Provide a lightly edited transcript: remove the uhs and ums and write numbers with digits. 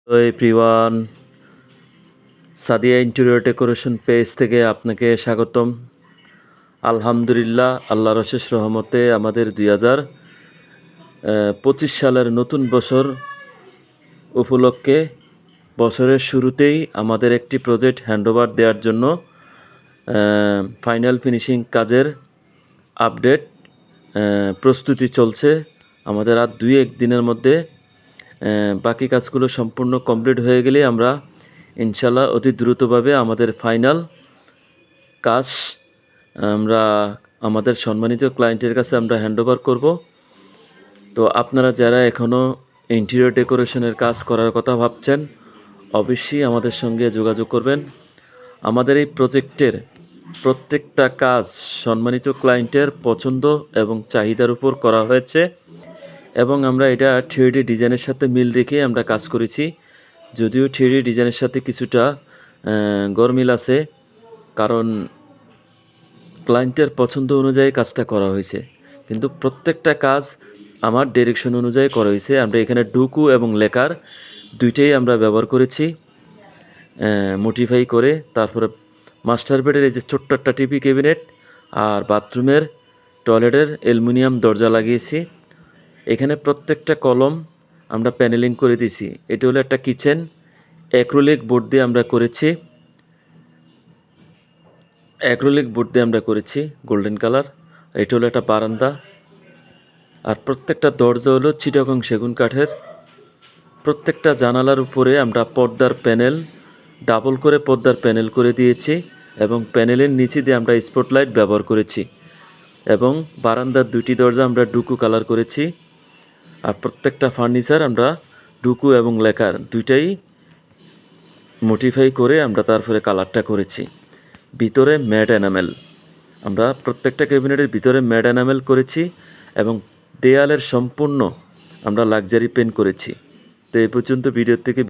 Hello everyone, Sadia interior decoration page থেকে আপনাকে স্বাগতম। আলহামদুলিল্লাহ, আল্লাহর অশেষ রহমতে আমাদের 2025 সালের নতুন বছর উপলক্ষে বছরের শুরুতেই আমাদের একটি প্রজেক্ট হ্যান্ডওভার দেওয়ার জন্য ফাইনাল ফিনিশিং কাজের আপডেট প্রস্তুতি চলছে। আমাদের আর 2-1 দিনের মধ্যে বাকি কাজগুলো সম্পূর্ণ কমপ্লিট হয়ে গেলে আমরা ইনশাল্লাহ অতি দ্রুতভাবে আমাদের ফাইনাল কাজ আমরা আমাদের সম্মানিত ক্লায়েন্টের কাছে আমরা হ্যান্ডওভার করব। তো আপনারা যারা এখনও ইন্টেরিয়র ডেকোরেশনের কাজ করার কথা ভাবছেন, অবশ্যই আমাদের সঙ্গে যোগাযোগ করবেন। আমাদের এই প্রজেক্টের প্রত্যেকটা কাজ সম্মানিত ক্লায়েন্টের পছন্দ এবং চাহিদার উপর করা হয়েছে এবং আমরা এটা 3D ডিজাইনের সাথে মিল রেখে আমরা কাজ করেছি। যদিও 3D ডিজাইনের সাথে কিছুটা গরমিল আছে, কারণ ক্লায়েন্টের পছন্দ অনুযায়ী কাজটা করা হয়েছে, কিন্তু প্রত্যেকটা কাজ আমার ডিরেকশন অনুযায়ী করা হয়েছে। আমরা এখানে ডুকু এবং লেকার দুইটাই আমরা ব্যবহার করেছি মোটিফাই করে। তারপরে মাস্টার বেডের এই যে ছোট্ট একটা টিভি ক্যাবিনেট আর বাথরুমের টয়লেটের অ্যালুমিনিয়াম দরজা লাগিয়েছি। এখানে প্রত্যেকটা কলম আমরা প্যানেলিং করে দিয়েছি। এটা হলো একটা কিচেন, অ্যাক্রিলিক বোর্ড দিয়ে আমরা করেছি। Golden colour. এটা হলো একটা বারান্দা, আর প্রত্যেকটা দরজা হলো চিটাগং সেগুন কাঠের। প্রত্যেকটা জানালার উপরে আমরা পর্দার প্যানেল, ডাবল করে পর্দার প্যানেল করে দিয়েছি এবং প্যানেলের নিচে দিয়ে আমরা স্পটলাইট ব্যবহার করেছি এবং বারান্দার 2টি দরজা আমরা ডুকু কালার করেছি। আর প্রত্যেকটা ফার্নিচার আমরা ডুকু এবং লেকার দুইটাই মোটিফাই করে আমরা তারপরে কালারটা করেছি। ভিতরে ম্যাট এনামেল, আমরা প্রত্যেকটা ক্যাবিনেটের ভিতরে ম্যাট এনামেল করেছি এবং দেয়ালের সম্পূর্ণ আমরা লাক্সারি পেন্ট করেছি। তো এই পর্যন্ত ভিডিও থেকে